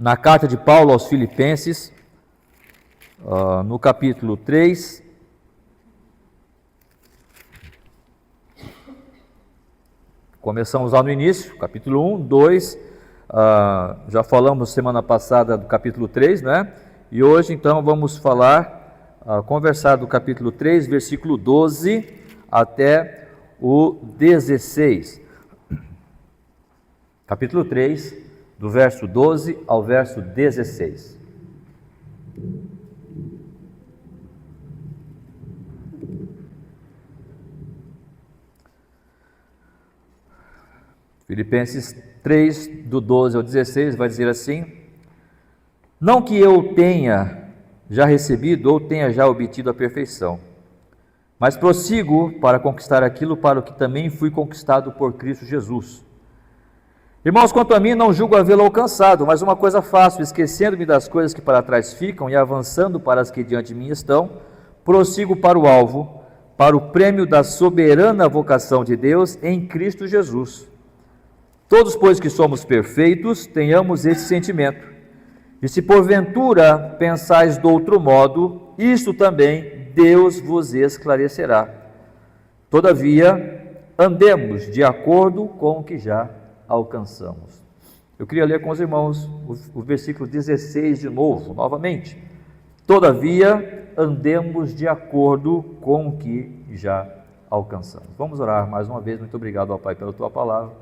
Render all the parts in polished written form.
na carta de Paulo aos Filipenses, no capítulo 3, começamos lá no início, capítulo 1, 2, já falamos semana passada do capítulo 3, né? E hoje então vamos conversar do capítulo 3, versículo 12 até o 16. Capítulo 3, do verso 12 ao verso 16. Filipenses 3, do 12 ao 16, vai dizer assim: não que eu tenha já recebido ou tenha já obtido a perfeição, mas prossigo para conquistar aquilo para o que também fui conquistado por Cristo Jesus. Irmãos, quanto a mim, não julgo havê-lo alcançado, mas uma coisa faço, esquecendo-me das coisas que para trás ficam e avançando para as que diante de mim estão, prossigo para o alvo, para o prêmio da soberana vocação de Deus em Cristo Jesus. Todos, pois, que somos perfeitos, tenhamos esse sentimento. E se porventura pensais de outro modo, isto também Deus vos esclarecerá. Todavia, andemos de acordo com o que já alcançamos. Eu queria ler com os irmãos o versículo 16 de novo, novamente. Todavia, andemos de acordo com o que já alcançamos. Vamos orar mais uma vez. Muito obrigado, ó Pai, pela Tua palavra.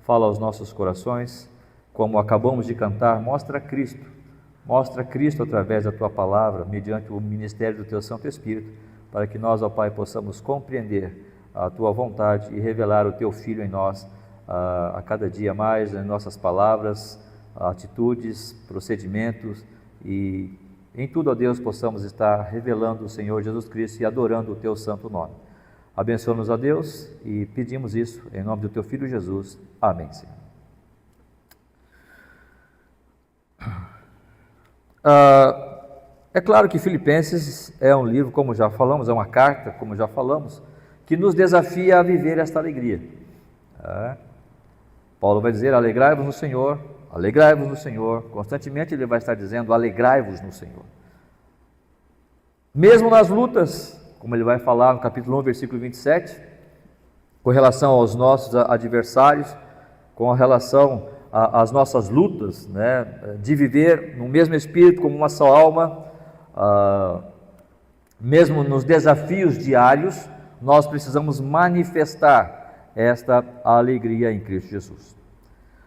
Fala aos nossos corações, como acabamos de cantar, mostra Cristo através da Tua palavra, mediante o ministério do Teu Santo Espírito, para que nós, ó Pai, possamos compreender a Tua vontade e revelar o Teu Filho em nós, a cada dia mais, em nossas palavras, atitudes, procedimentos, e em tudo, ó Deus, possamos estar revelando o Senhor Jesus Cristo e adorando o Teu santo nome. Abençoa-nos, a Deus, e pedimos isso em nome do Teu Filho Jesus. Amém, Senhor. É claro que Filipenses é um livro, como já falamos, é uma carta, como já falamos, que nos desafia a viver esta alegria. Paulo vai dizer: alegrai-vos no Senhor, alegrai-vos no Senhor. Constantemente ele vai estar dizendo: alegrai-vos no Senhor. Mesmo nas lutas, como ele vai falar no capítulo 1, versículo 27, com relação aos nossos adversários, com relação às nossas lutas, né, de viver no mesmo espírito, como uma só alma, mesmo nos desafios diários, nós precisamos manifestar esta alegria em Cristo Jesus.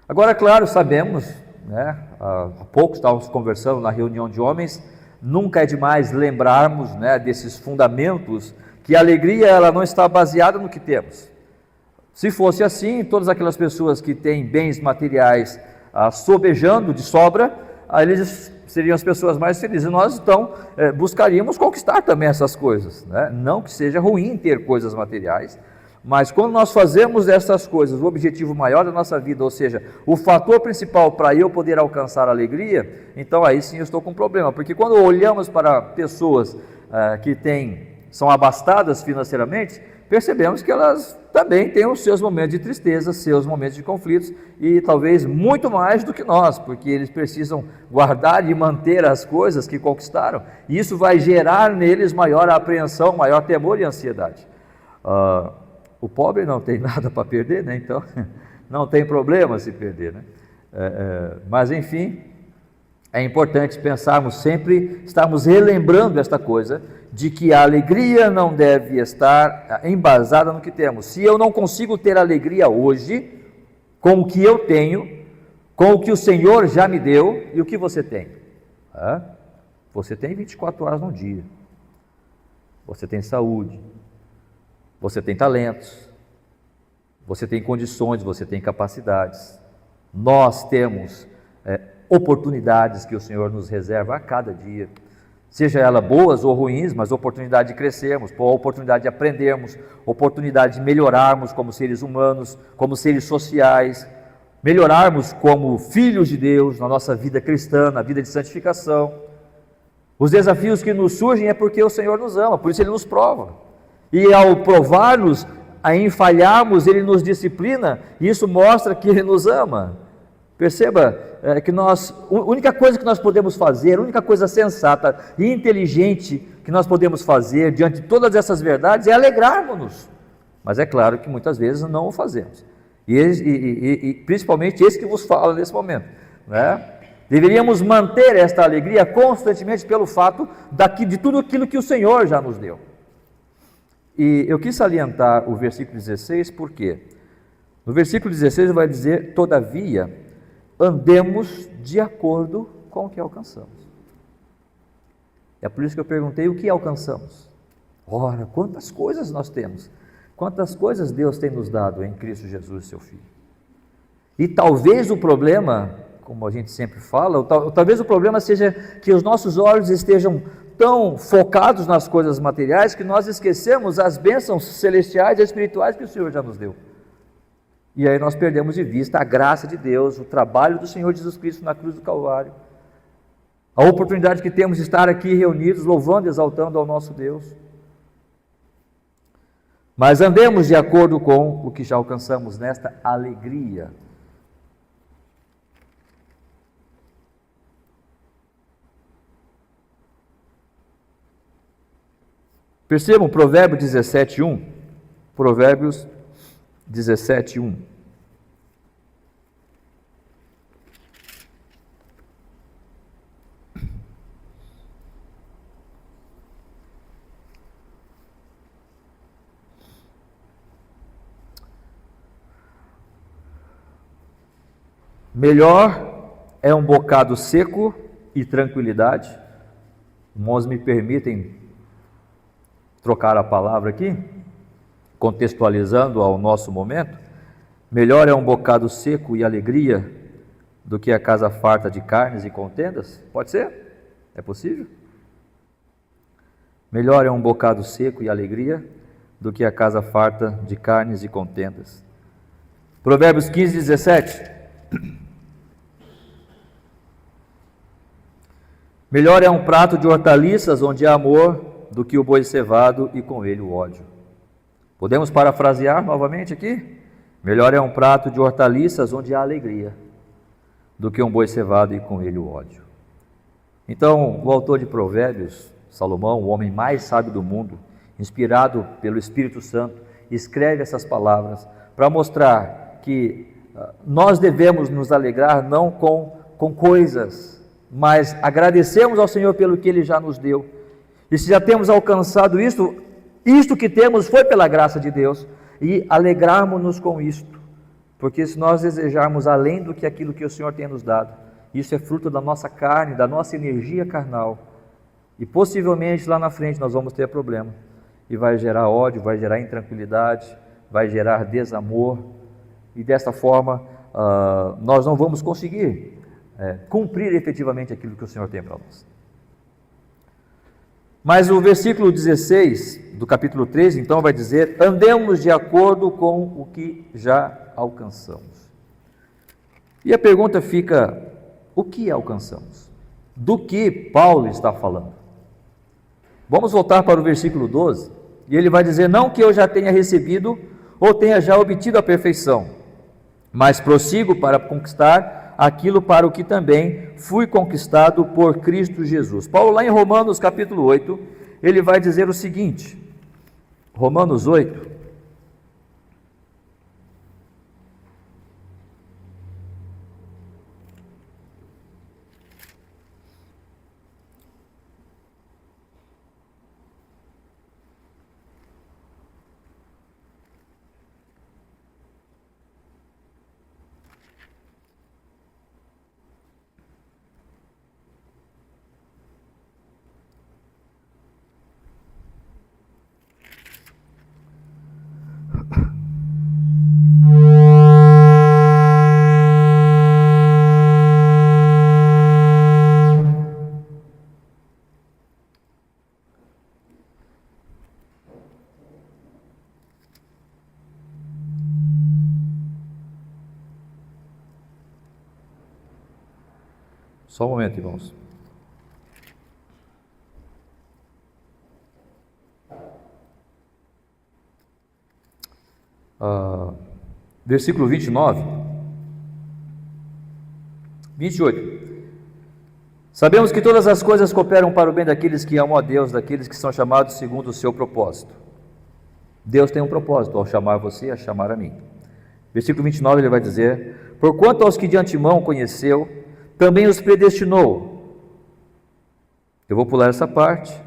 Agora, claro, sabemos, né, há pouco estávamos conversando na reunião de homens, nunca é demais lembrarmos, né, desses fundamentos, que a alegria ela não está baseada no que temos. Se fosse assim, todas aquelas pessoas que têm bens materiais sobejando de sobra, eles seriam as pessoas mais felizes. Nós então buscaríamos conquistar também essas coisas, né? Não que seja ruim ter coisas materiais, mas quando nós fazemos essas coisas o objetivo maior da nossa vida, ou seja, o fator principal para eu poder alcançar a alegria, então aí sim eu estou com um problema, porque quando olhamos para pessoas que são abastadas financeiramente, percebemos que elas também têm os seus momentos de tristeza, seus momentos de conflitos, e talvez muito mais do que nós, porque eles precisam guardar e manter as coisas que conquistaram, e isso vai gerar neles maior apreensão, maior temor e ansiedade. O pobre não tem nada para perder, né? Então não tem problema se perder, né? Mas enfim, é importante pensarmos sempre, estarmos relembrando esta coisa, de que a alegria não deve estar embasada no que temos. Se eu não consigo ter alegria hoje, com o que eu tenho, com o que o Senhor já me deu, e o que você tem? Você tem 24 horas no dia, você tem saúde, você tem talentos, você tem condições, você tem capacidades. Nós temos oportunidades que o Senhor nos reserva a cada dia, seja ela boas ou ruins, mas oportunidade de crescermos, oportunidade de aprendermos, oportunidade de melhorarmos como seres humanos, como seres sociais, melhorarmos como filhos de Deus na nossa vida cristã, na vida de santificação. Os desafios que nos surgem é porque o Senhor nos ama, por isso Ele nos prova. E ao provar-nos, em falharmos, Ele nos disciplina, e isso mostra que Ele nos ama. Perceba que a única coisa que nós podemos fazer, a única coisa sensata e inteligente que nós podemos fazer diante de todas essas verdades é alegrarmos-nos. Mas é claro que muitas vezes não o fazemos. E principalmente esse que vos fala nesse momento, né? Deveríamos manter esta alegria constantemente pelo fato de tudo aquilo que o Senhor já nos deu. E eu quis salientar o versículo 16, por quê? No versículo 16 vai dizer: todavia, andemos de acordo com o que alcançamos. É por isso que eu perguntei: o que alcançamos? Ora, quantas coisas nós temos, quantas coisas Deus tem nos dado em Cristo Jesus, seu Filho. E talvez o problema, como a gente sempre fala, talvez o problema seja que os nossos olhos estejam tão focados nas coisas materiais que nós esquecemos as bênçãos celestiais e espirituais que o Senhor já nos deu. E aí nós perdemos de vista a graça de Deus, o trabalho do Senhor Jesus Cristo na cruz do Calvário, a oportunidade que temos de estar aqui reunidos, louvando e exaltando ao nosso Deus. Mas andemos de acordo com o que já alcançamos nesta alegria. Percebam Provérbios 17:1. Provérbios 17:1. Melhor é um bocado seco e tranquilidade. Irmãos, me permitem trocar a palavra aqui, contextualizando ao nosso momento. Melhor é um bocado seco e alegria do que a casa farta de carnes e contendas? Pode ser? É possível? Melhor é um bocado seco e alegria do que a casa farta de carnes e contendas. Provérbios 15:17. Melhor é um prato de hortaliças onde há amor do que o boi cevado e com ele o ódio. Podemos parafrasear novamente aqui? Melhor é um prato de hortaliças onde há alegria do que um boi cevado e com ele o ódio. Então, o autor de Provérbios, Salomão, o homem mais sábio do mundo, inspirado pelo Espírito Santo, escreve essas palavras para mostrar que nós devemos nos alegrar não com coisas, mas agradecemos ao Senhor pelo que Ele já nos deu. E se já temos alcançado isto que temos foi pela graça de Deus, e alegrarmos-nos com isto, porque se nós desejarmos além do que aquilo que o Senhor tem nos dado, isso é fruto da nossa carne, da nossa energia carnal, e possivelmente lá na frente nós vamos ter problema, e vai gerar ódio, vai gerar intranquilidade, vai gerar desamor, e desta forma nós não vamos conseguir cumprir efetivamente aquilo que o Senhor tem para nós. Mas o versículo 16 do capítulo 13, então, vai dizer: andemos de acordo com o que já alcançamos. E a pergunta fica: o que alcançamos? Do que Paulo está falando? Vamos voltar para o versículo 12, e ele vai dizer: não que eu já tenha recebido ou tenha já obtido a perfeição, mas prossigo para conquistar aquilo para o que também fui conquistado por Cristo Jesus. Paulo, lá em Romanos capítulo 8, ele vai dizer o seguinte, Romanos 8, só um momento, irmãos. Versículo 29. 28. Sabemos que todas as coisas cooperam para o bem daqueles que amam a Deus, daqueles que são chamados segundo o seu propósito. Deus tem um propósito ao chamar você, a chamar a mim. Versículo 29 ele vai dizer: porquanto aos que de antemão conheceu, também os predestinou. Eu vou pular essa parte.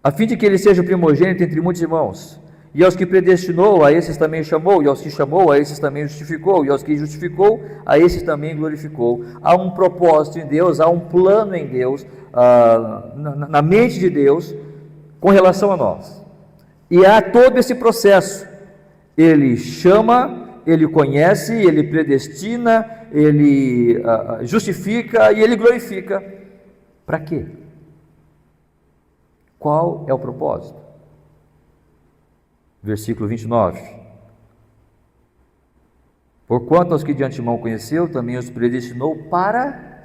A fim de que ele seja o primogênito entre muitos irmãos. E aos que predestinou, a esses também chamou, e aos que chamou, a esses também justificou, e aos que justificou, a esses também glorificou. Há um propósito em Deus, há um plano em Deus, na mente de Deus, com relação a nós. E há todo esse processo. Ele chama, ele conhece, ele predestina, ele justifica e ele glorifica. Para quê? Qual é o propósito? Versículo 29. Porquanto aos que de antemão conheceu, também os predestinou para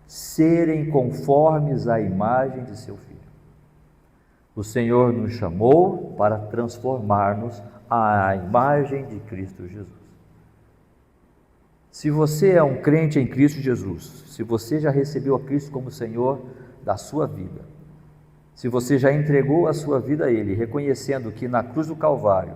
serem conformes à imagem de seu Filho. O Senhor nos chamou para transformar-nos à imagem de Cristo Jesus. Se você é um crente em Cristo Jesus, se você já recebeu a Cristo como Senhor da sua vida, se você já entregou a sua vida a Ele, reconhecendo que na cruz do Calvário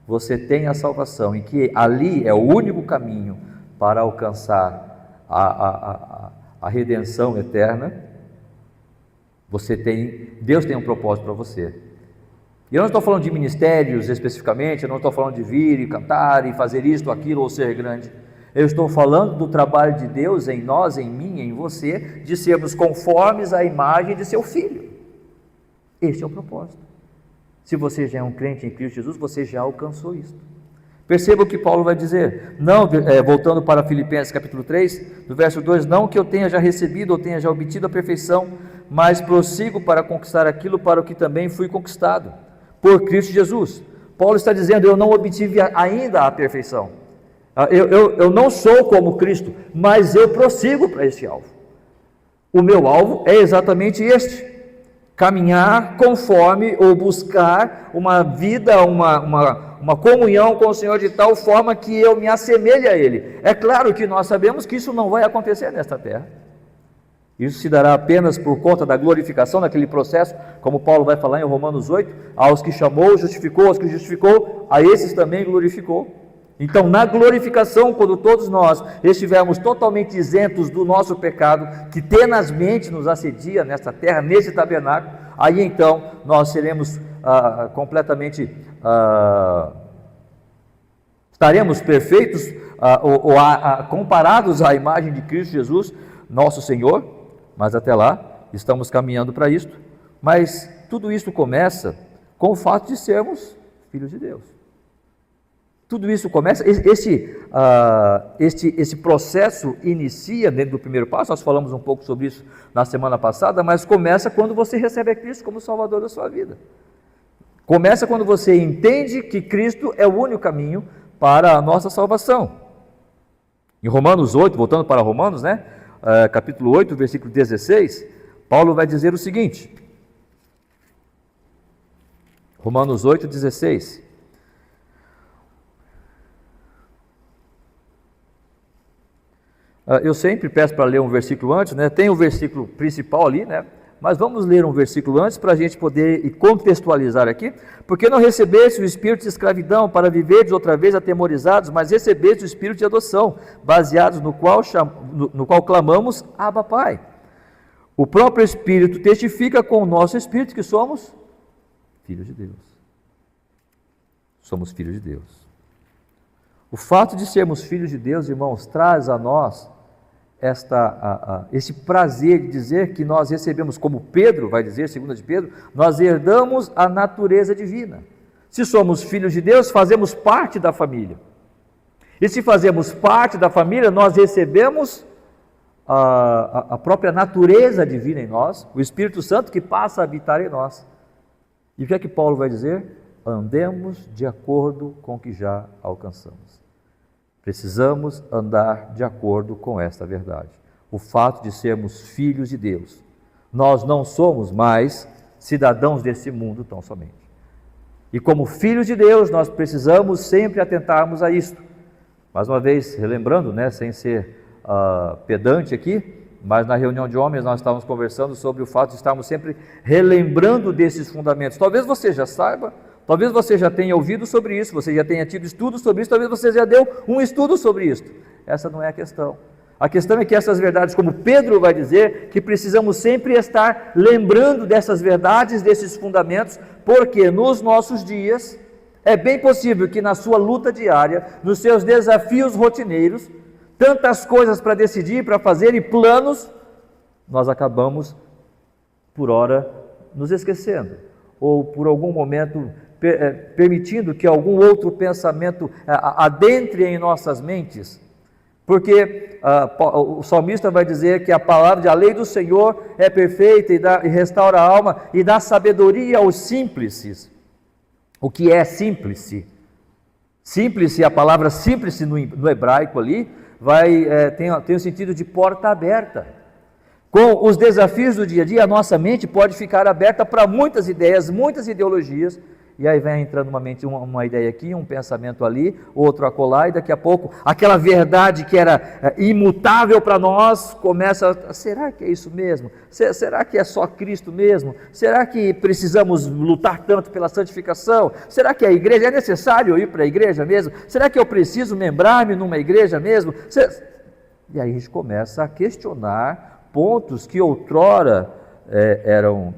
você tem a salvação e que ali é o único caminho para alcançar a redenção eterna, Deus tem um propósito para você. E eu não estou falando de ministérios especificamente, eu não estou falando de vir e cantar e fazer isto, aquilo ou ser grande. Eu estou falando do trabalho de Deus em nós, em mim, em você, de sermos conformes à imagem de seu Filho. Este é o propósito. Se você já é um crente em Cristo Jesus, você já alcançou isso. Perceba o que Paulo vai dizer. Não, voltando para Filipenses capítulo 3, do verso 2, não que eu tenha já recebido ou tenha já obtido a perfeição, mas prossigo para conquistar aquilo para o que também fui conquistado, por Cristo Jesus. Paulo está dizendo, eu não obtive ainda a perfeição. Eu não sou como Cristo, mas eu prossigo para esse alvo. O meu alvo é exatamente este: caminhar conforme ou buscar uma vida, uma comunhão com o Senhor de tal forma que eu me assemelhe a Ele. É claro que nós sabemos que isso não vai acontecer nesta terra. Isso se dará apenas por conta da glorificação, naquele processo, como Paulo vai falar em Romanos 8, aos que chamou, justificou, aos que justificou, a esses também glorificou. Então, na glorificação, quando todos nós estivermos totalmente isentos do nosso pecado, que tenazmente nos assedia nesta terra, nesse tabernáculo, aí então nós seremos completamente, estaremos perfeitos, comparados à imagem de Cristo Jesus, nosso Senhor, mas até lá estamos caminhando para isto. Mas tudo isso começa com o fato de sermos filhos de Deus. Tudo isso começa, esse processo inicia dentro do primeiro passo. Nós falamos um pouco sobre isso na semana passada, mas começa quando você recebe a Cristo como Salvador da sua vida. Começa quando você entende que Cristo é o único caminho para a nossa salvação. Em Romanos 8, voltando para Romanos, capítulo 8, versículo 16, Paulo vai dizer o seguinte, Romanos 8, 16, eu sempre peço para ler um versículo antes, tem o versículo principal ali, mas vamos ler um versículo antes para a gente poder contextualizar aqui. Porque não recebeste o espírito de escravidão para viverdes outra vez atemorizados, mas recebeste o espírito de adoção, baseados no qual clamamos, Abba, Pai. O próprio Espírito testifica com o nosso espírito que somos filhos de Deus. Somos filhos de Deus. O fato de sermos filhos de Deus, irmãos, traz a nós esse prazer de dizer que nós recebemos, como Pedro vai dizer, 2 de Pedro, nós herdamos a natureza divina. Se somos filhos de Deus, fazemos parte da família. E se fazemos parte da família, nós recebemos a própria natureza divina em nós, o Espírito Santo que passa a habitar em nós. E o que é que Paulo vai dizer? Andemos de acordo com o que já alcançamos. Precisamos andar de acordo com esta verdade. O fato de sermos filhos de Deus. Nós não somos mais cidadãos desse mundo tão somente. E como filhos de Deus, nós precisamos sempre atentarmos a isto. Mais uma vez, relembrando, sem ser pedante aqui, mas na reunião de homens nós estávamos conversando sobre o fato de estarmos sempre relembrando desses fundamentos. Talvez você já saiba, talvez você já tenha ouvido sobre isso, você já tenha tido estudos sobre isso, talvez você já deu um estudo sobre isso. Essa não é a questão. A questão é que essas verdades, como Pedro vai dizer, que precisamos sempre estar lembrando dessas verdades, desses fundamentos, porque nos nossos dias é bem possível que na sua luta diária, nos seus desafios rotineiros, tantas coisas para decidir, para fazer e planos, nós acabamos, por hora, nos esquecendo, ou por algum momento permitindo que algum outro pensamento adentre em nossas mentes, porque o salmista vai dizer que a lei do Senhor é perfeita e restaura a alma e dá sabedoria aos simples. O que é símplice? Símplice, a palavra símplice no hebraico ali, tem o sentido de porta aberta. Com os desafios do dia a dia, a nossa mente pode ficar aberta para muitas ideias, muitas ideologias, e aí vem entrando uma ideia aqui, um pensamento ali, outro acolá, e daqui a pouco aquela verdade que era imutável para nós começa, será que é isso mesmo? Será que é só Cristo mesmo? Será que precisamos lutar tanto pela santificação? Será que a igreja, é necessário ir para a igreja mesmo? Será que eu preciso membrar-me numa igreja mesmo? E aí a gente começa a questionar pontos que outrora eram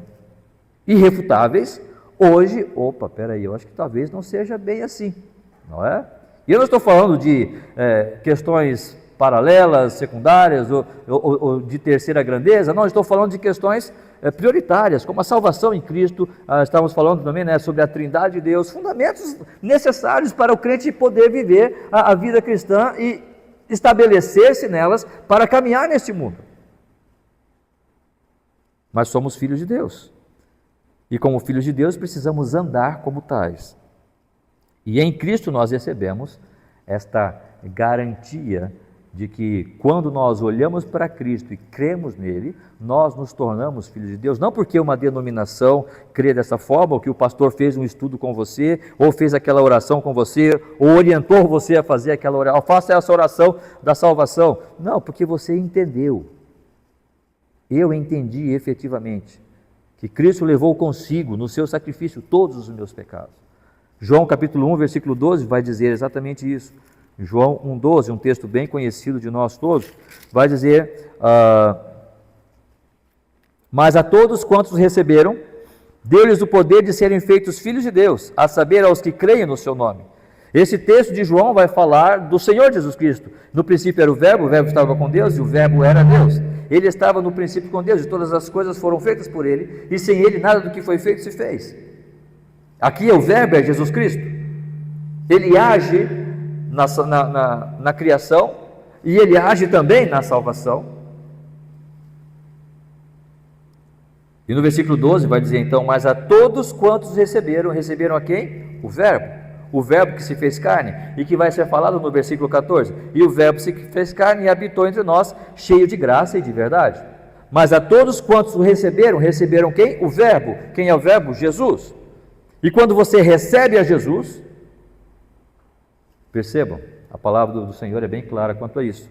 irrefutáveis. Hoje, eu acho que talvez não seja bem assim, não é? E eu não estou falando de questões paralelas, secundárias ou de terceira grandeza, não, estou falando de questões prioritárias, como a salvação em Cristo. Estávamos falando também, né, sobre a Trindade de Deus, fundamentos necessários para o crente poder viver a vida cristã e estabelecer-se nelas para caminhar neste mundo. Mas somos filhos de Deus. E como filhos de Deus precisamos andar como tais. E em Cristo nós recebemos esta garantia de que quando nós olhamos para Cristo e cremos nele, nós nos tornamos filhos de Deus. Não porque uma denominação crê dessa forma, ou que o pastor fez um estudo com você, ou fez aquela oração com você, ou orientou você a fazer aquela oração, faça essa oração da salvação. Não, porque você entendeu. Eu entendi efetivamente que Cristo levou consigo no seu sacrifício todos os meus pecados. João capítulo 1, versículo 12 vai dizer exatamente isso. João 1,12, um texto bem conhecido de nós todos, vai dizer, mas a todos quantos receberam, deu-lhes o poder de serem feitos filhos de Deus, a saber, aos que creem no seu nome. Esse texto de João vai falar do Senhor Jesus Cristo. No princípio era o verbo estava com Deus e o verbo era Deus. Ele estava no princípio com Deus e todas as coisas foram feitas por ele, e sem ele nada do que foi feito se fez. Aqui o verbo é Jesus Cristo. Ele age na criação e ele age também na salvação. E no versículo 12 vai dizer então, mas a todos quantos receberam a quem? O verbo que se fez carne, e que vai ser falado no versículo 14, e o verbo se fez carne e habitou entre nós, cheio de graça e de verdade. Mas a todos quantos o receberam quem? O verbo. Quem é o verbo? Jesus. E quando você recebe a Jesus, percebam, a palavra do Senhor é bem clara quanto a isso.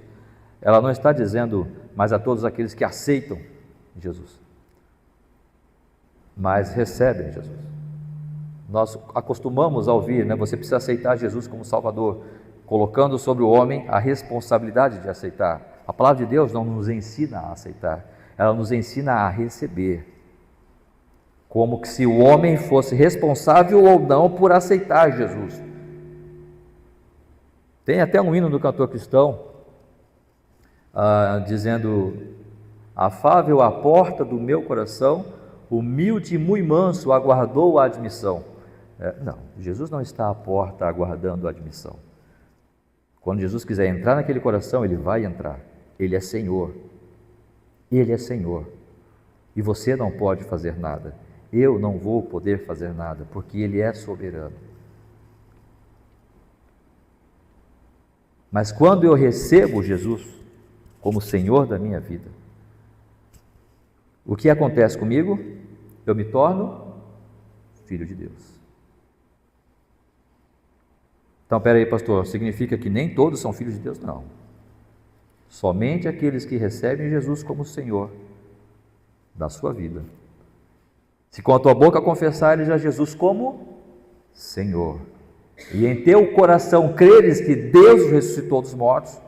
Ela não está dizendo, mas a todos aqueles que aceitam Jesus, mas recebem Jesus. Nós acostumamos a ouvir, né? Você precisa aceitar Jesus como Salvador, colocando sobre o homem a responsabilidade de aceitar. A palavra de Deus não nos ensina a aceitar, ela nos ensina a receber. Como que se o homem fosse responsável ou não por aceitar Jesus. Tem até um hino do cantor cristão, dizendo, afável à porta do meu coração, humilde e muito manso aguardou a admissão. Não, Jesus não está à porta aguardando a admissão. Quando Jesus quiser entrar naquele coração, Ele vai entrar. Ele é Senhor. Ele é Senhor. E você não pode fazer nada. Eu não vou poder fazer nada, porque Ele é soberano. Mas quando eu recebo Jesus como Senhor da minha vida, o que acontece comigo? Eu me torno filho de Deus. Então, espera aí, pastor, significa que nem todos são filhos de Deus? Não. Somente aqueles que recebem Jesus como Senhor da sua vida. Se com a tua boca confessares a Jesus como Senhor, e em teu coração creres que Deus o ressuscitou dos mortos,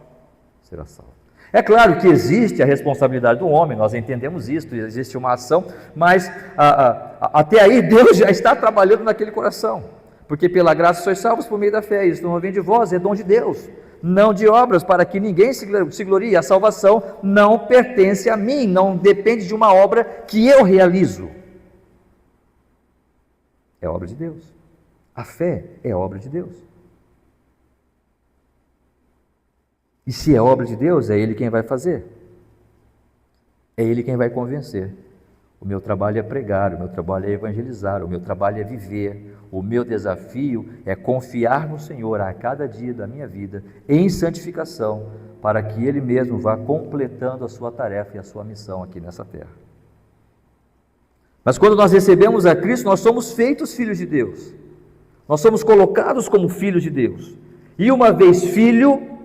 será salvo. É claro que existe a responsabilidade do homem, nós entendemos isso, existe uma ação, mas até aí Deus já está trabalhando naquele coração, porque pela graça sois salvos por meio da fé, isso não vem de vós, é dom de Deus, não de obras, para que ninguém se glorie. A salvação não pertence a mim, não depende de uma obra que eu realizo, é obra de Deus. A fé é obra de Deus. E se é obra de Deus, é Ele quem vai fazer. É Ele quem vai convencer. O meu trabalho é pregar, o meu trabalho é evangelizar, o meu trabalho é viver. O meu desafio é confiar no Senhor a cada dia da minha vida, em santificação, para que Ele mesmo vá completando a sua tarefa e a sua missão aqui nessa terra. Mas quando nós recebemos a Cristo, nós somos feitos filhos de Deus. Nós somos colocados como filhos de Deus. E uma vez filho,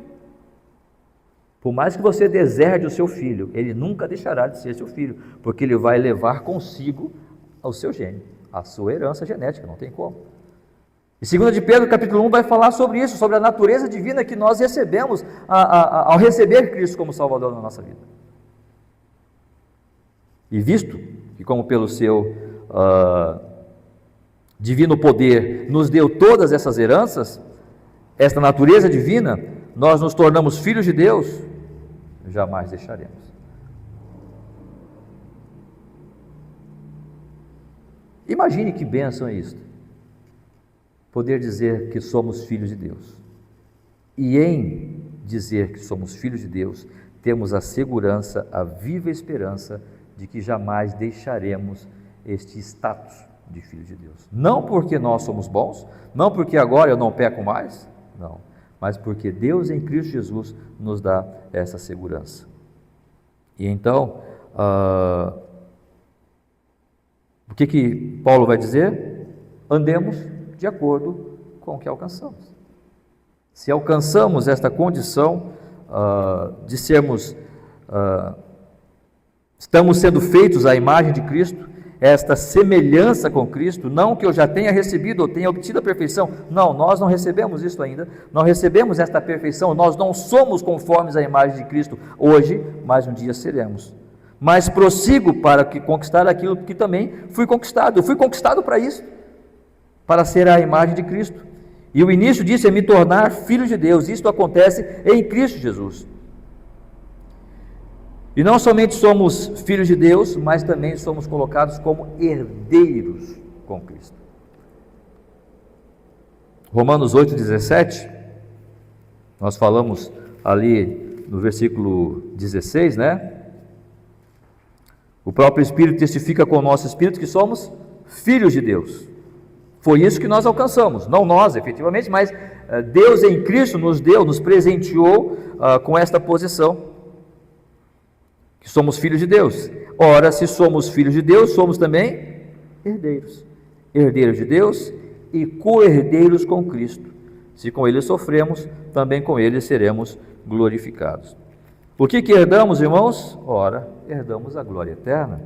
por mais que você deserde o seu filho, ele nunca deixará de ser seu filho, porque ele vai levar consigo o seu gene, a sua herança genética, não tem como. E 2 de Pedro, capítulo 1, vai falar sobre isso, sobre a natureza divina que nós recebemos ao receber Cristo como Salvador na nossa vida. E visto que como pelo seu divino poder nos deu todas essas heranças, esta natureza divina, nós nos tornamos filhos de Deus, jamais deixaremos. Imagine que bênção é isto, poder dizer que somos filhos de Deus, e em dizer que somos filhos de Deus, temos a segurança, a viva esperança de que jamais deixaremos este status de filho de Deus. Não porque nós somos bons, não porque agora eu não peco mais, não, mas porque Deus em Cristo Jesus nos dá essa segurança. E então, o que Paulo vai dizer? Andemos de acordo com o que alcançamos. Se alcançamos esta condição de sermos, estamos sendo feitos à imagem de Cristo, esta semelhança com Cristo, não que eu já tenha recebido ou tenha obtido a perfeição, não, nós não recebemos isso ainda, não recebemos esta perfeição, nós não somos conformes à imagem de Cristo hoje, mas um dia seremos. Mas prossigo para conquistar aquilo que também fui conquistado, eu fui conquistado para isso, para ser a imagem de Cristo, e o início disso é me tornar filho de Deus, isto acontece em Cristo Jesus. E não somente somos filhos de Deus, mas também somos colocados como herdeiros com Cristo. Romanos 8,17, nós falamos ali no versículo 16, né? O próprio Espírito testifica com o nosso Espírito que somos filhos de Deus. Foi isso que nós alcançamos, não nós efetivamente, mas Deus em Cristo nos deu, nos presenteou com esta posição. Que somos filhos de Deus. Ora, se somos filhos de Deus, somos também herdeiros. Herdeiros de Deus e co-herdeiros com Cristo. Se com Ele sofremos, também com Ele seremos glorificados. O que herdamos, irmãos? Ora, herdamos a glória eterna.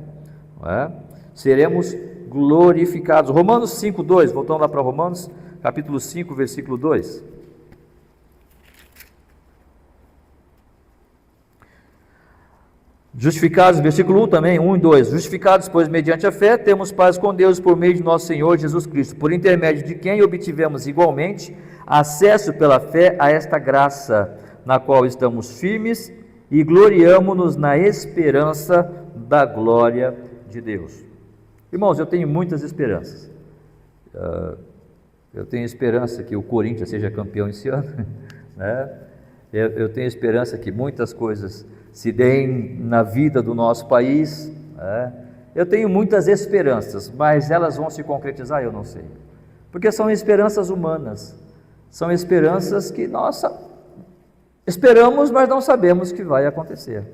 Não é? Seremos glorificados. Romanos 5,2, voltando lá para Romanos, capítulo 5, versículo 2. Justificados, versículo 1 também, 1 e 2, justificados, pois mediante a fé, temos paz com Deus por meio de nosso Senhor Jesus Cristo, por intermédio de quem obtivemos igualmente acesso pela fé a esta graça, na qual estamos firmes e gloriamo-nos na esperança da glória de Deus. Irmãos, eu tenho muitas esperanças. Eu tenho esperança que o Corinthians seja campeão esse ano, né? Eu tenho esperança que muitas coisas se deem na vida do nosso país, né? Eu tenho muitas esperanças, mas elas vão se concretizar? Eu não sei, porque são esperanças humanas, são esperanças que nós esperamos, mas não sabemos que vai acontecer.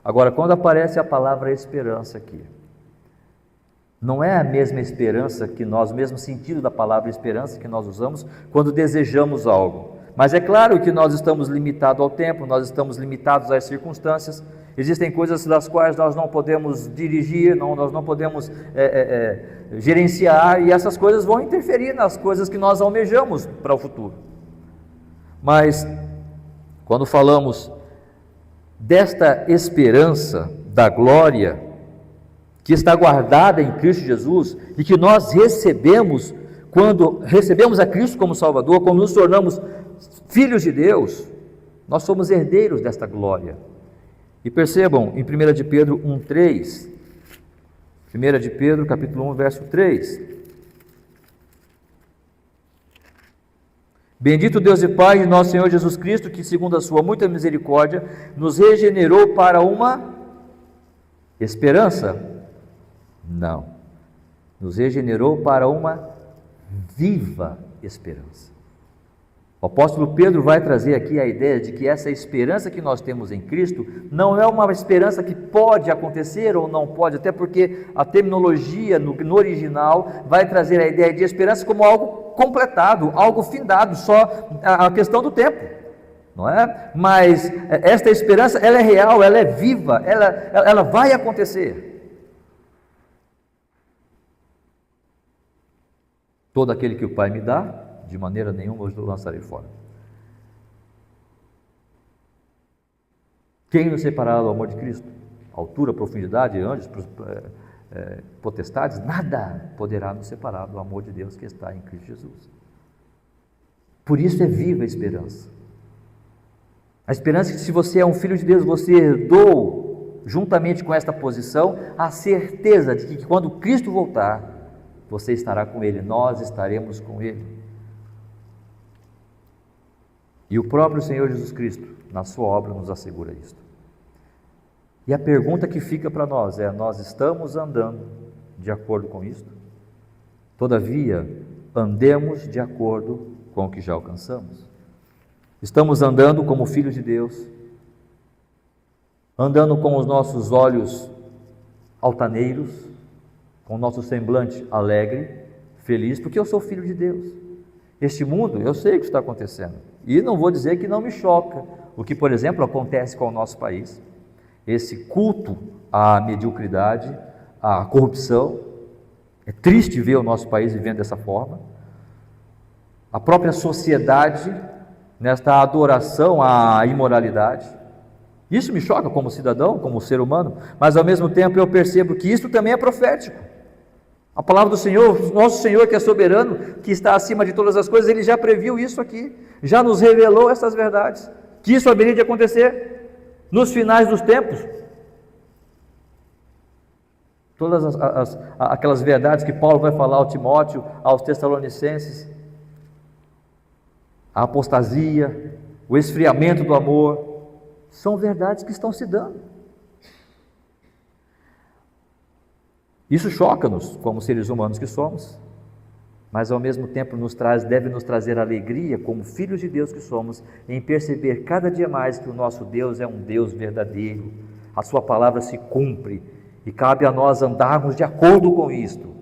Agora, quando aparece a palavra esperança aqui, não é a mesma esperança que nós, o mesmo sentido da palavra esperança que nós usamos quando desejamos algo. Mas é claro que nós estamos limitados ao tempo, nós estamos limitados às circunstâncias. Existem coisas das quais nós não podemos dirigir, nós não podemos gerenciar, e essas coisas vão interferir nas coisas que nós almejamos para o futuro. Mas, quando falamos desta esperança da glória que está guardada em Cristo Jesus e que nós recebemos quando recebemos a Cristo como Salvador, quando nos tornamos filhos de Deus, nós somos herdeiros desta glória. E percebam em 1 de Pedro 1,3, 1 de Pedro capítulo 1, verso 3: Bendito Deus e Pai de nosso Senhor Jesus Cristo, que segundo a sua muita misericórdia, nos regenerou para uma esperança? Não, nos regenerou para uma viva esperança. O apóstolo Pedro vai trazer aqui a ideia de que essa esperança que nós temos em Cristo não é uma esperança que pode acontecer ou não pode, até porque a terminologia no original vai trazer a ideia de esperança como algo completado, algo findado, só a questão do tempo, não é? Mas esta esperança, ela é real, ela é viva, ela vai acontecer. Todo aquele que o Pai me dá, de maneira nenhuma os lançarei fora. Quem nos separará do amor de Cristo? Altura, profundidade, anjos, potestades, nada poderá nos separar do amor de Deus que está em Cristo Jesus. Por isso é viva a esperança. A esperança que, se você é um filho de Deus, você herdou, juntamente com esta posição, a certeza de que quando Cristo voltar, você estará com Ele, nós estaremos com Ele. E o próprio Senhor Jesus Cristo, na sua obra, nos assegura isto. E a pergunta que fica para nós é: nós estamos andando de acordo com isto? Todavia, andemos de acordo com o que já alcançamos. Estamos andando como filhos de Deus, andando com os nossos olhos altaneiros, com o nosso semblante alegre, feliz, porque eu sou filho de Deus. Este mundo, eu sei o que está acontecendo, e não vou dizer que não me choca o que, por exemplo, acontece com o nosso país, esse culto à mediocridade, à corrupção. É triste ver o nosso país vivendo dessa forma, a própria sociedade nesta adoração à imoralidade. Isso me choca como cidadão, como ser humano, mas ao mesmo tempo eu percebo que isso também é profético. A palavra do Senhor, nosso Senhor que é soberano, que está acima de todas as coisas, Ele já previu isso aqui, já nos revelou essas verdades, que isso haveria de acontecer nos finais dos tempos. Todas aquelas verdades que Paulo vai falar ao Timóteo, aos Tessalonicenses, a apostasia, o esfriamento do amor, são verdades que estão se dando. Isso choca-nos como seres humanos que somos, mas ao mesmo tempo deve nos trazer alegria como filhos de Deus que somos, em perceber cada dia mais que o nosso Deus é um Deus verdadeiro, a sua palavra se cumpre e cabe a nós andarmos de acordo com isto,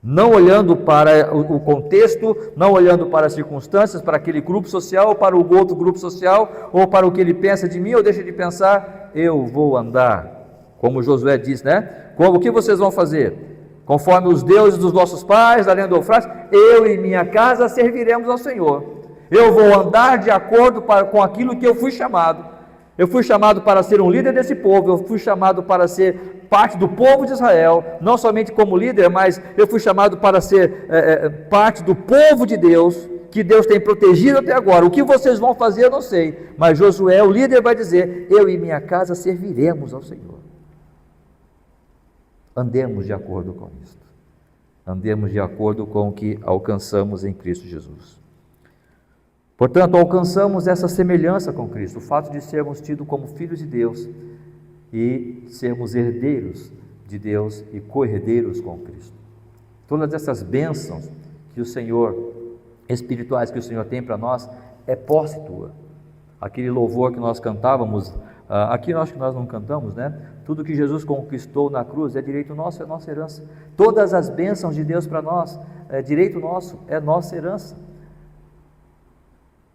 não olhando para o contexto, não olhando para as circunstâncias, para aquele grupo social ou para o outro grupo social, ou para o que ele pensa de mim ou deixa de pensar. Eu vou andar, como Josué disse, né? O que vocês vão fazer? Conforme os deuses dos nossos pais, além do Eufrates, eu e minha casa serviremos ao Senhor. Eu vou andar de acordo com aquilo que eu fui chamado. Eu fui chamado para ser um líder desse povo, eu fui chamado para ser parte do povo de Israel, não somente como líder, mas eu fui chamado para ser parte do povo de Deus, que Deus tem protegido até agora. O que vocês vão fazer eu não sei, mas Josué, o líder, vai dizer: eu e minha casa serviremos ao Senhor. Andemos de acordo com isto, andemos de acordo com o que alcançamos em Cristo Jesus. Portanto, alcançamos essa semelhança com Cristo, o fato de sermos tidos como filhos de Deus e sermos herdeiros de Deus e co-herdeiros com Cristo. Todas essas bênçãos que o Senhor, espirituais que o Senhor tem para nós, é posse tua. Aquele louvor que nós cantávamos, aqui eu acho que nós não cantamos, né? Tudo que Jesus conquistou na cruz é direito nosso, é nossa herança. Todas as bênçãos de Deus para nós é direito nosso, é nossa herança.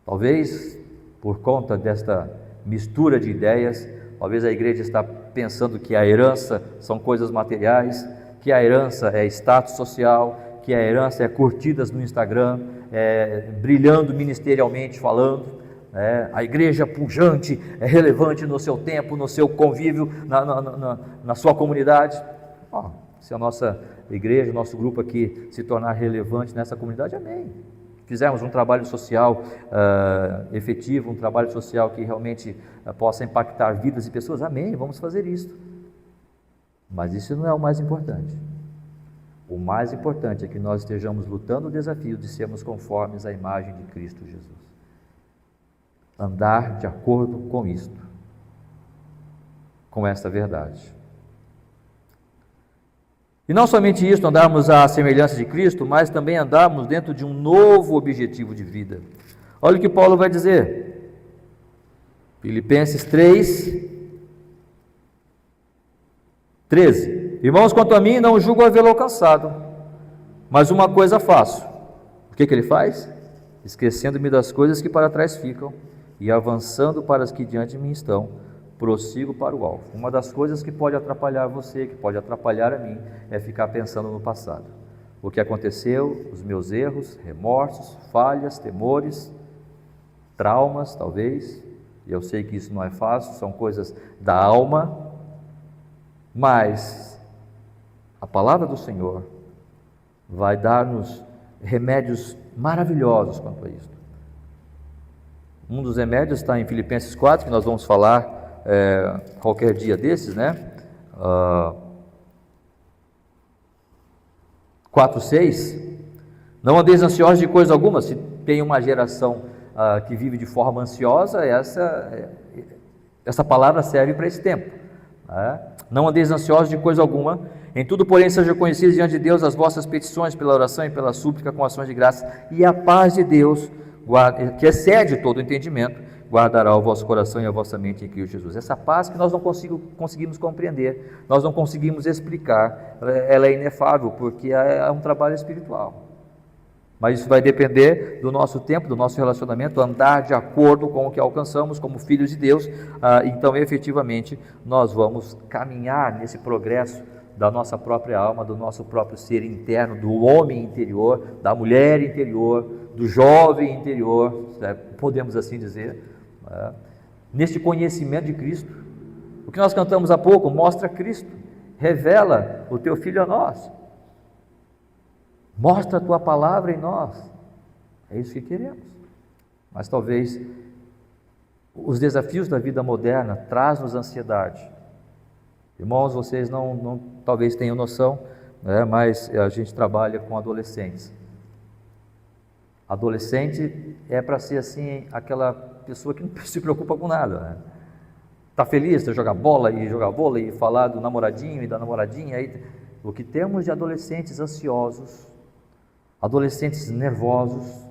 Talvez, por conta desta mistura de ideias, talvez a igreja está pensando que a herança são coisas materiais, que a herança é status social, que a herança é curtidas no Instagram, brilhando ministerialmente falando, a igreja pujante, é relevante no seu tempo, no seu convívio, na sua comunidade. Se a nossa igreja, o nosso grupo aqui se tornar relevante nessa comunidade, amém. Fizermos um trabalho social efetivo, um trabalho social que realmente possa impactar vidas e pessoas, amém, vamos fazer isso. Mas isso não é o mais importante. O mais importante é que nós estejamos lutando o desafio de sermos conformes à imagem de Cristo Jesus. Andar de acordo com isto, com esta verdade. E não somente isso, andarmos à semelhança de Cristo, mas também andarmos dentro de um novo objetivo de vida. Olha o que Paulo vai dizer. Filipenses 3:13. Irmãos, quanto a mim, não julgo havê-lo alcançado, mas uma coisa faço. O que ele faz? Esquecendo-me das coisas que para trás ficam e avançando para as que diante de mim estão, prossigo para o alvo. Uma das coisas que pode atrapalhar você, que pode atrapalhar a mim, é ficar pensando no passado. O que aconteceu, os meus erros, remorsos, falhas, temores, traumas, talvez. E eu sei que isso não é fácil, são coisas da alma, mas a palavra do Senhor vai dar-nos remédios maravilhosos quanto a isso. Um dos remédios está em Filipenses 4, que nós vamos falar qualquer dia desses, 4:6. Não andeis ansiosos de coisa alguma. Se tem uma geração que vive de forma ansiosa, essa palavra serve para esse tempo. Não andeis ansiosos de coisa alguma. Em tudo, porém, sejam conhecidas diante de Deus as vossas petições pela oração e pela súplica com ações de graça, e a paz de Deus, que excede todo entendimento, guardará o vosso coração e a vossa mente em Cristo Jesus. Essa paz que nós não conseguimos compreender, nós não conseguimos explicar, ela é inefável, porque é um trabalho espiritual. Mas isso vai depender do nosso tempo, do nosso relacionamento, andar de acordo com o que alcançamos como filhos de Deus. Então, efetivamente, nós vamos caminhar nesse progresso da nossa própria alma, do nosso próprio ser interno, do homem interior, da mulher interior, do jovem interior, podemos assim dizer, neste conhecimento de Cristo. O que nós cantamos há pouco mostra Cristo, revela o teu Filho a nós, mostra a tua palavra em nós. É isso que queremos. Mas talvez os desafios da vida moderna trazem-nos ansiedade. Irmãos, vocês não talvez tenham noção, mas a gente trabalha com adolescentes. Adolescente é para ser assim, aquela pessoa que não se preocupa com nada. Está feliz de jogar bola e jogar vôlei e falar do namoradinho e da namoradinha. Aí, o que temos de adolescentes ansiosos, adolescentes nervosos,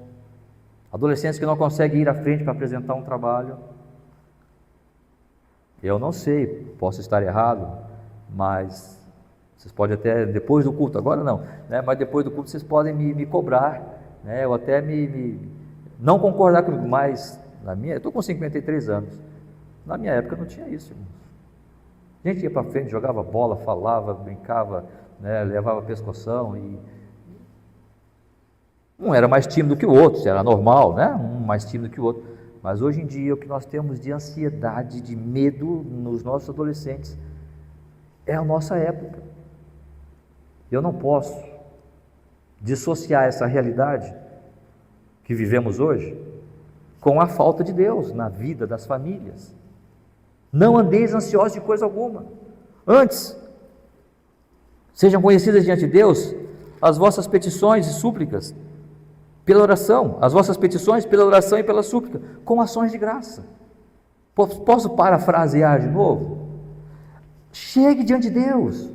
adolescentes que não conseguem ir à frente para apresentar um trabalho. Eu não sei, posso estar errado, mas vocês podem até, depois do culto, agora não, mas depois do culto vocês podem me cobrar, ou até não concordar comigo, mas eu estou com 53 anos, na minha época não tinha isso, irmãos. A gente ia para frente, jogava bola, falava, brincava, levava pescoção, e um era mais tímido que o outro, isso era normal, um mais tímido que o outro. Mas hoje em dia o que nós temos de ansiedade, de medo nos nossos adolescentes é a nossa época. Eu não posso dissociar essa realidade que vivemos hoje com a falta de Deus na vida das famílias. Não andeis ansiosos de coisa alguma. Antes, sejam conhecidas diante de Deus as vossas petições e súplicas pela oração, as vossas petições pela oração e pela súplica, com ações de graça. Posso parafrasear de novo? Chegue diante de Deus,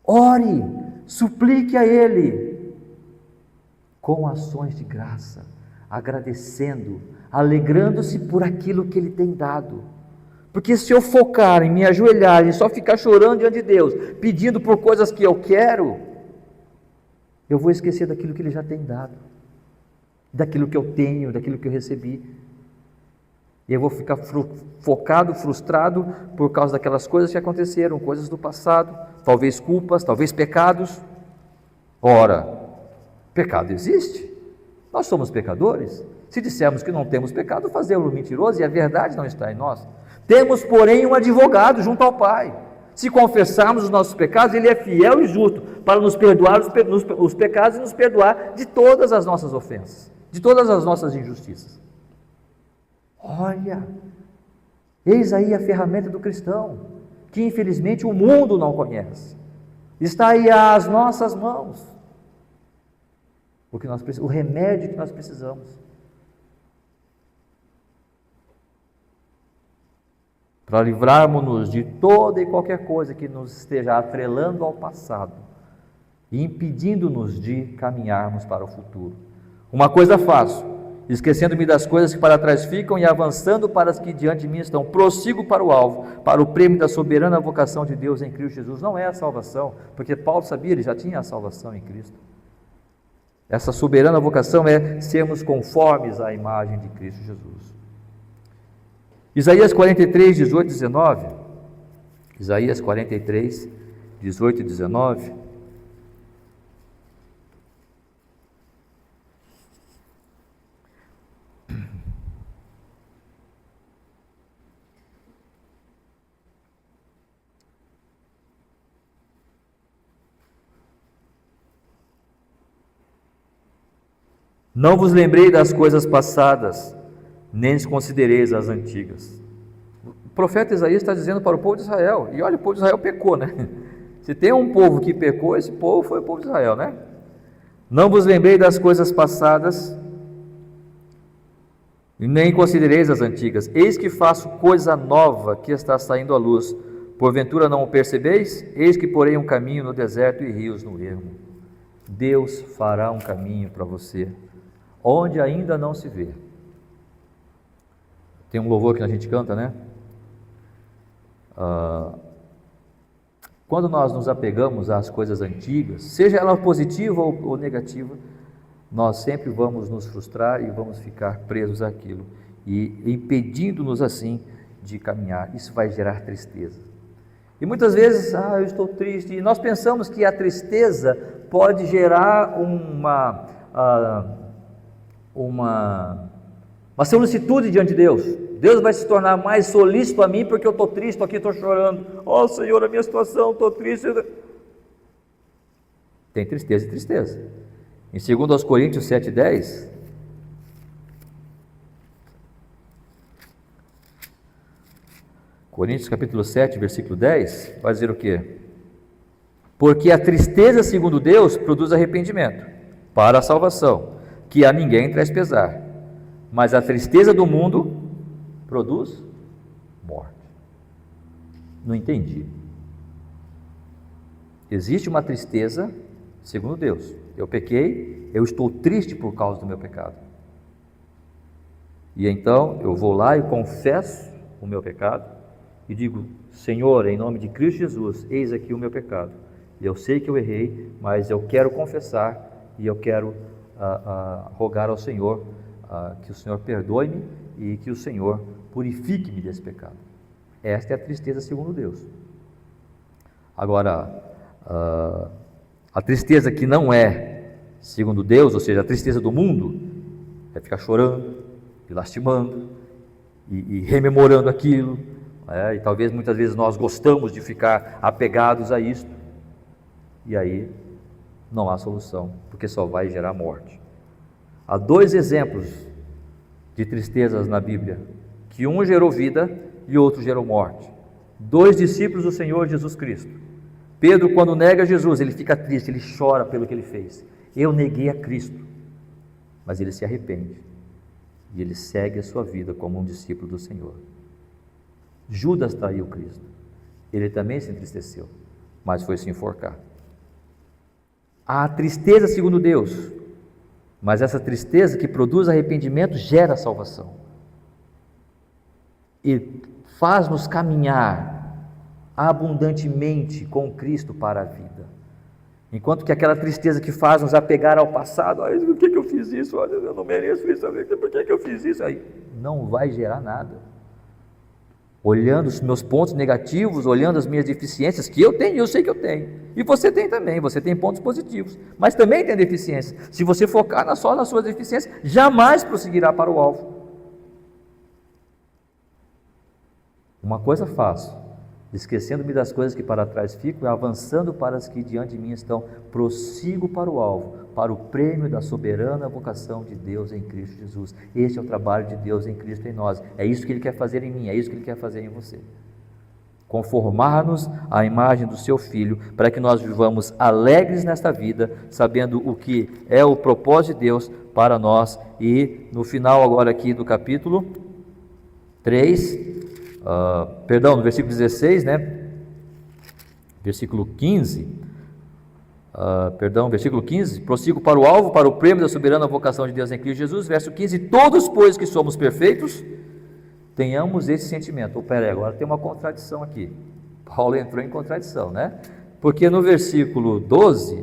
ore, suplique a Ele, com ações de graça, agradecendo, alegrando-se por aquilo que Ele tem dado. Porque se eu focar em me ajoelhar e só ficar chorando diante de Deus, pedindo por coisas que eu quero, eu vou esquecer daquilo que Ele já tem dado. daquilo que eu tenho, daquilo que eu recebi. E eu vou ficar focado, frustrado por causa daquelas coisas que aconteceram, coisas do passado, talvez culpas, talvez pecados. Ora, pecado existe? Nós somos pecadores? Se dissermos que não temos pecado, fazemos-lo mentiroso e a verdade não está em nós. Temos, porém, um advogado junto ao Pai. Se confessarmos os nossos pecados, Ele é fiel e justo para nos perdoar os pecados e nos perdoar de todas as nossas ofensas, de todas as nossas injustiças. Olha, eis aí a ferramenta do cristão, que infelizmente o mundo não conhece. Está aí às nossas mãos. O remédio que nós precisamos. Para livrarmos-nos de toda e qualquer coisa que nos esteja atrelando ao passado e impedindo-nos de caminharmos para o futuro. Uma coisa faço, esquecendo-me das coisas que para trás ficam e avançando para as que diante de mim estão, prossigo para o alvo, para o prêmio da soberana vocação de Deus em Cristo Jesus. Não é a salvação, porque Paulo sabia, ele já tinha a salvação em Cristo. Essa soberana vocação é sermos conformes à imagem de Cristo Jesus. Isaías 43, 18 e 19. Isaías 43, 18 e 19. Não vos lembrei das coisas passadas, nem desconsidereis as antigas. O profeta Isaías está dizendo para o povo de Israel, e olha, o povo de Israel pecou, né? Se tem um povo que pecou, esse povo foi o povo de Israel, né? Não vos lembrei das coisas passadas, nem considereis as antigas. Eis que faço coisa nova que está saindo à luz. Porventura não o percebeis? Eis que porei um caminho no deserto e rios no ermo. Deus fará um caminho para você, onde ainda não se vê. Tem um louvor que a gente canta, né? Quando nós nos apegamos às coisas antigas, seja ela positiva ou negativa, nós sempre vamos nos frustrar e vamos ficar presos àquilo, e impedindo-nos assim de caminhar. Isso vai gerar tristeza. E muitas vezes, eu estou triste, e nós pensamos que a tristeza pode gerar uma solicitude diante de Deus. Deus vai se tornar mais solícito a mim porque eu estou triste, estou aqui, estou chorando. Oh Senhor, a minha situação, estou triste. Tem tristeza e tristeza. Em 2 Coríntios 7,10, Coríntios capítulo 7, versículo 10, vai dizer o quê? Porque a tristeza, segundo Deus, produz arrependimento para a salvação, que a ninguém traz pesar, mas a tristeza do mundo produz morte. Não entendi. Existe uma tristeza, segundo Deus. Eu pequei, eu estou triste por causa do meu pecado. E então eu vou lá e confesso o meu pecado e digo: Senhor, em nome de Cristo Jesus, eis aqui o meu pecado. Eu sei que eu errei, mas eu quero confessar e eu quero rogar ao Senhor que o Senhor perdoe-me e que o Senhor purifique-me desse pecado. Esta é a tristeza segundo Deus. Agora, a tristeza que não é segundo Deus, ou seja, a tristeza do mundo, é ficar chorando e lastimando e rememorando aquilo, e talvez muitas vezes nós gostamos de ficar apegados a isto, e aí não há solução, porque só vai gerar morte. Há dois exemplos de tristezas na Bíblia, que um gerou vida e outro gerou morte. Dois discípulos do Senhor Jesus Cristo. Pedro, quando nega Jesus, ele fica triste, ele chora pelo que ele fez. Eu neguei a Cristo, mas ele se arrepende e ele segue a sua vida como um discípulo do Senhor. Judas traiu Cristo, ele também se entristeceu, mas foi se enforcar. Há tristeza segundo Deus, mas essa tristeza que produz arrependimento gera salvação e faz-nos caminhar abundantemente com Cristo para a vida. Enquanto que aquela tristeza que faz nos apegar ao passado, por que eu fiz isso? Olha, eu não mereço isso, por que eu fiz isso? Aí não vai gerar nada. Olhando os meus pontos negativos, olhando as minhas deficiências, que eu tenho, eu sei que eu tenho, e você tem também, você tem pontos positivos, mas também tem deficiências. Se você focar só nas suas deficiências, jamais prosseguirá para o alvo. Uma coisa faço, esquecendo-me das coisas que para trás ficam e avançando para as que diante de mim estão, prossigo para o alvo, para o prêmio da soberana vocação de Deus em Cristo Jesus. Este é o trabalho de Deus em Cristo em nós. É isso que Ele quer fazer em mim, é isso que Ele quer fazer em você. Conformar-nos à imagem do Seu Filho, para que nós vivamos alegres nesta vida, sabendo o que é o propósito de Deus para nós. E no final agora aqui do capítulo 3, no versículo 16, versículo 15, versículo 15, prossigo para o alvo, para o prêmio da soberana vocação de Deus em Cristo Jesus, verso 15, todos pois que somos perfeitos, tenhamos esse sentimento. Peraí, agora tem uma contradição aqui, Paulo entrou em contradição, porque no versículo 12,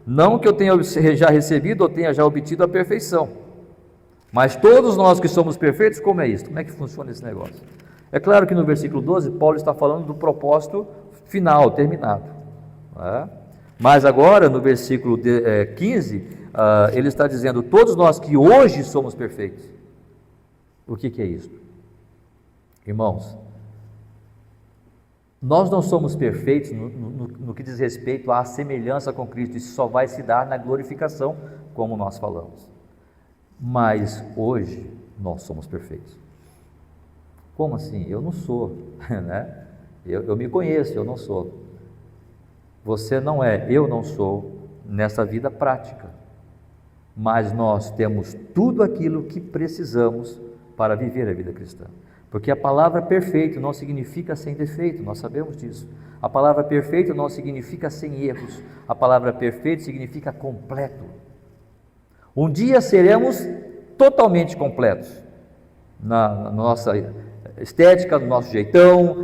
não que eu tenha já recebido ou tenha já obtido a perfeição, mas todos nós que somos perfeitos, como é isso? Como é que funciona esse negócio? É claro que no versículo 12, Paulo está falando do propósito final, terminado. Mas agora, no versículo 15, ele está dizendo, todos nós que hoje somos perfeitos. O que é isso? Irmãos, nós não somos perfeitos no que diz respeito à semelhança com Cristo, isso só vai se dar na glorificação, como nós falamos. Mas hoje, nós somos perfeitos. Como assim? Eu não sou, eu me conheço, eu não sou. Você não é, eu não sou, nessa vida prática. Mas nós temos tudo aquilo que precisamos para viver a vida cristã. Porque a palavra perfeito não significa sem defeito, nós sabemos disso. A palavra perfeito não significa sem erros. A palavra perfeito significa completo. Um dia seremos totalmente completos na nossa estética, no nosso jeitão,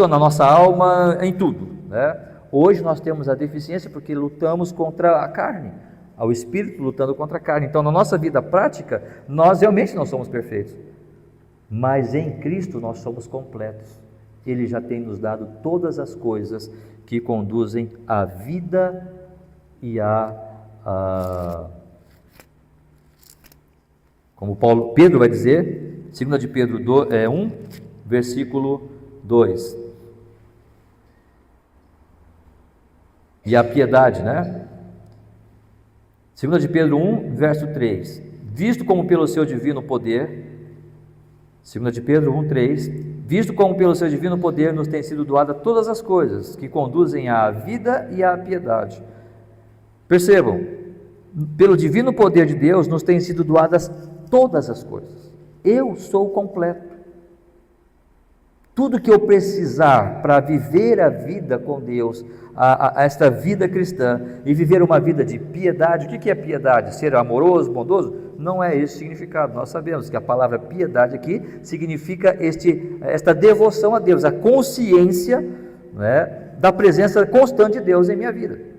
na nossa alma, em tudo. Hoje nós temos a deficiência porque lutamos contra a carne, ao espírito lutando contra a carne. Então, na nossa vida prática, nós realmente não somos perfeitos, mas em Cristo nós somos completos. Ele já tem nos dado todas as coisas que conduzem à vida e como Pedro vai dizer, 2 de Pedro 1, versículo 2. E a piedade, 2 de Pedro 1, verso 3. Visto como pelo seu divino poder, 2 de Pedro 1, 3. Visto como pelo seu divino poder nos tem sido doadas todas as coisas que conduzem à vida e à piedade. Percebam, pelo divino poder de Deus nos tem sido doadas todas as coisas. Eu sou completo. Tudo que eu precisar para viver a vida com Deus, esta vida cristã, e viver uma vida de piedade. O que é piedade? Ser amoroso, bondoso? Não é esse o significado. Nós sabemos que a palavra piedade aqui significa esta devoção a Deus, a consciência da presença constante de Deus em minha vida.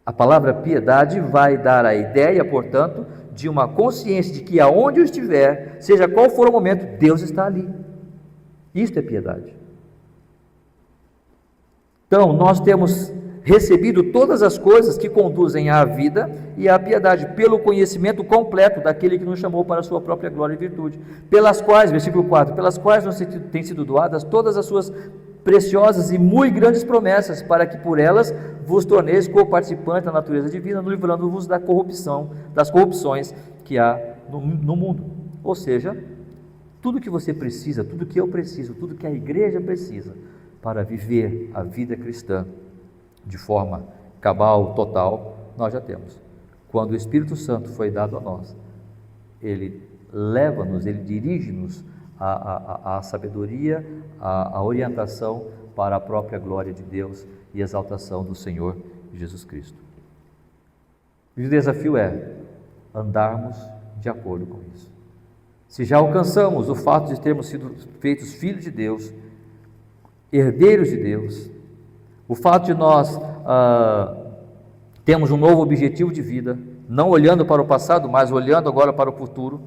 A palavra piedade vai dar a ideia, portanto, de uma consciência de que aonde eu estiver, seja qual for o momento, Deus está ali. Isto é piedade. Então, nós temos recebido todas as coisas que conduzem à vida e à piedade, pelo conhecimento completo daquele que nos chamou para a sua própria glória e virtude, pelas quais, versículo 4, pelas quais nos têm sido doadas todas as suas preciosas e muito grandes promessas, para que por elas vos torneis co-participantes da natureza divina, livrando-vos da corrupção, das corrupções que há no mundo. Ou seja, tudo que você precisa, tudo que eu preciso, tudo que a igreja precisa para viver a vida cristã de forma cabal, total, nós já temos. Quando o Espírito Santo foi dado a nós, ele leva-nos, ele dirige-nos a sabedoria, a orientação para a própria glória de Deus e exaltação do Senhor Jesus Cristo. E o desafio é andarmos de acordo com isso. Se já alcançamos o fato de termos sido feitos filhos de Deus, herdeiros de Deus, O fato de nós termos um novo objetivo de vida, não olhando para o passado, mas olhando agora para o futuro,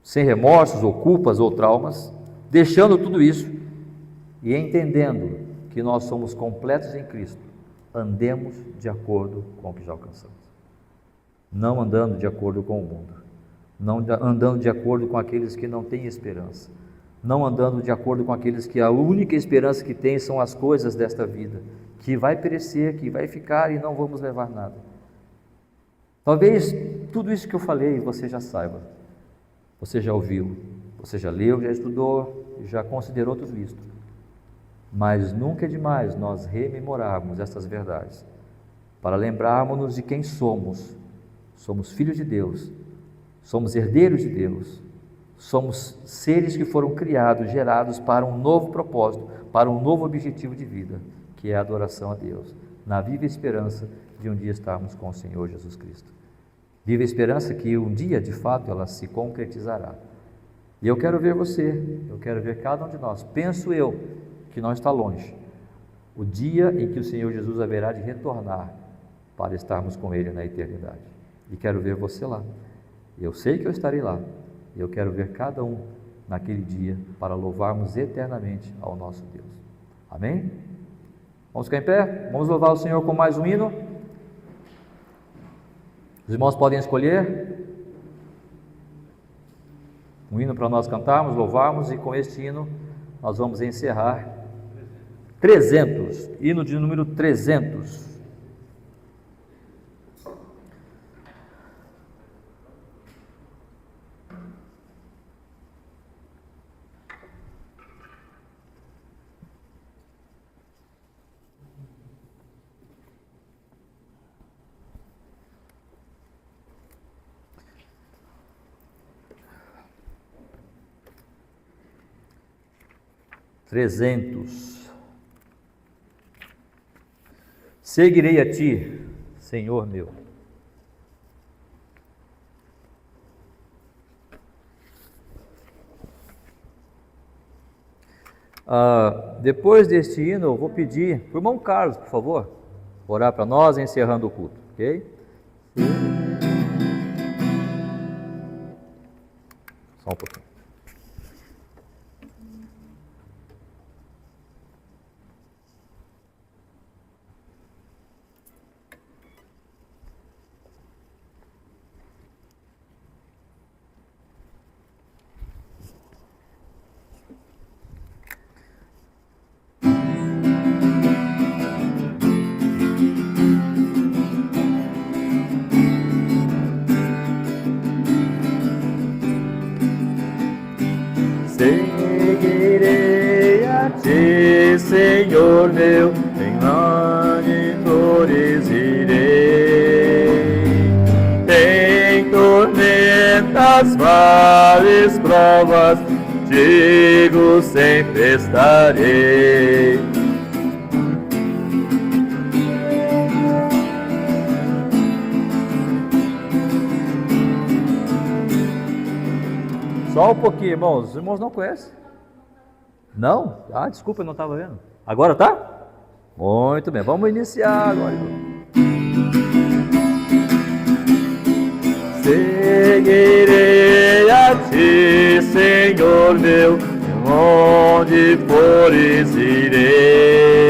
sem remorsos, ou culpas, ou traumas, deixando tudo isso e entendendo que nós somos completos em Cristo, andemos de acordo com o que já alcançamos, não andando de acordo com o mundo, não andando de acordo com aqueles que não têm esperança, não andando de acordo com aqueles que a única esperança que têm são as coisas desta vida, que vai perecer, que vai ficar e não vamos levar nada. Talvez tudo isso que eu falei você já saiba, você já ouviu, você já leu, já estudou, já considerou tudo isso. Mas nunca é demais nós rememorarmos estas verdades, para lembrarmos-nos de quem somos. Somos filhos de Deus, somos herdeiros de Deus, somos seres que foram criados, gerados para um novo propósito, para um novo objetivo de vida, que é a adoração a Deus, na viva esperança de um dia estarmos com o Senhor Jesus Cristo. Viva a esperança que um dia, de fato, ela se concretizará. E eu quero ver você, eu quero ver cada um de nós. Penso eu que não está longe o dia em que o Senhor Jesus haverá de retornar para estarmos com Ele na eternidade. E quero ver você lá. Eu sei que eu estarei lá. E eu quero ver cada um naquele dia para louvarmos eternamente ao nosso Deus. Amém? Vamos ficar em pé? Vamos louvar o Senhor com mais um hino? Os irmãos podem escolher um hino para nós cantarmos, louvarmos, e com este hino nós vamos encerrar 300, hino de número 300. Seguirei a Ti, Senhor meu. Depois deste hino, eu vou pedir para o irmão Carlos, por favor, orar para nós, encerrando o culto, ok? Só um pouquinho. Seguirei a Ti, Senhor meu, em longe flores irei. Em tormentas, vales, provas, contigo sempre estarei. Só um pouquinho, irmãos. Os irmãos não conhecem? Não? Ah, desculpa, eu não estava vendo. Agora tá? Muito bem, vamos iniciar agora. Seguirei a Ti, Senhor meu, onde fores irei.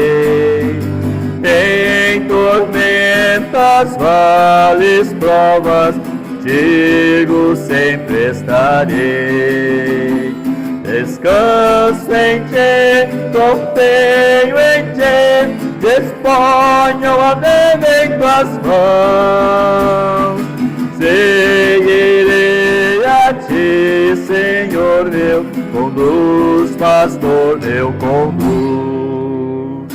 Em tormentas, vales, provas, contigo sempre estarei. Descanso em Ti, confio em Ti, disponho a vida em Tuas mãos. Seguirei a Ti, Senhor meu, conduz, pastor meu, conduz.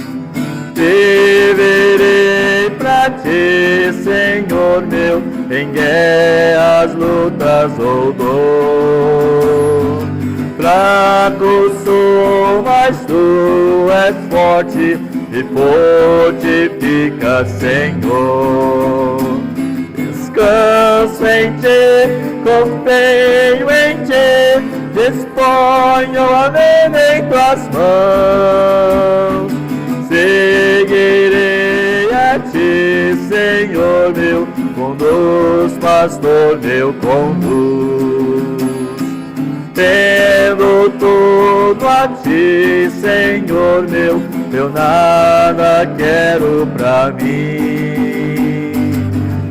Viverei pra Ti, Senhor meu, em guerras, lutas ou dor. Fraco sou, mas Tu és forte, e fortifica, Senhor. Descanso em Ti, confio em Ti, disponho a vida em Tuas mãos. Senhor meu conduz, pastor meu conduz. Tendo tudo a ti, Senhor meu, eu nada quero pra mim.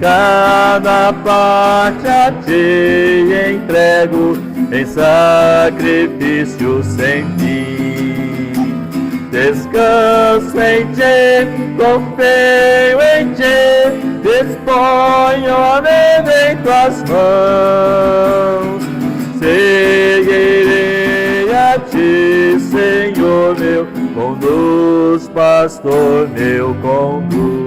Cada parte a ti entrego em sacrifício sem fim. Descanso em ti, confio em ti, disponho a vida em tuas mãos. Seguirei a ti, Senhor meu, conduz, pastor meu, conduz.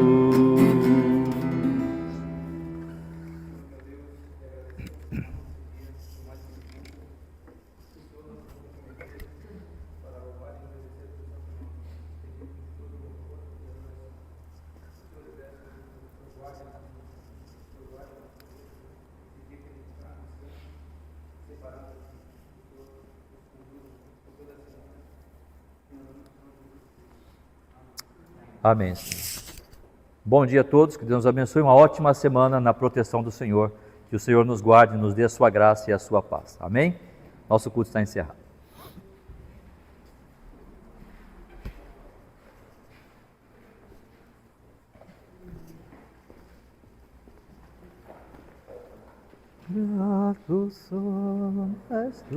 Amém. Bom dia a todos, que Deus nos abençoe, uma ótima semana na proteção do Senhor, que o Senhor nos guarde, nos dê a sua graça e a sua paz. Amém? Nosso culto está encerrado. Grato sou, és tu.